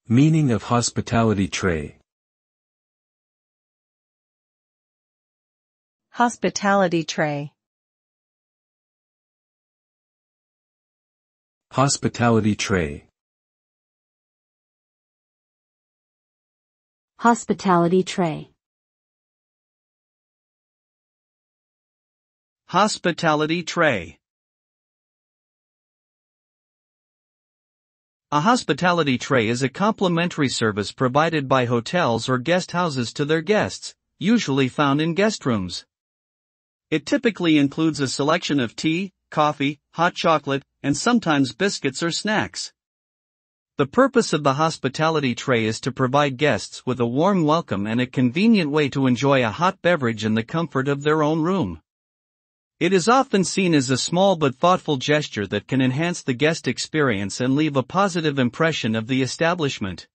Meaning of hospitality tray. Hospitality tray. Hospitality tray. Hospitality tray. Hospitality tray. A hospitality tray is a complimentary service provided by hotels or guest houses to their guests, usually found in guest rooms. It typically includes a selection of tea, coffee, hot chocolate, and sometimes biscuits or snacks. The purpose of the hospitality tray is to provide guests with a warm welcome and a convenient way to enjoy a hot beverage in the comfort of their own room. It is often seen as a small but thoughtful gesture that can enhance the guest experience and leave a positive impression of the establishment.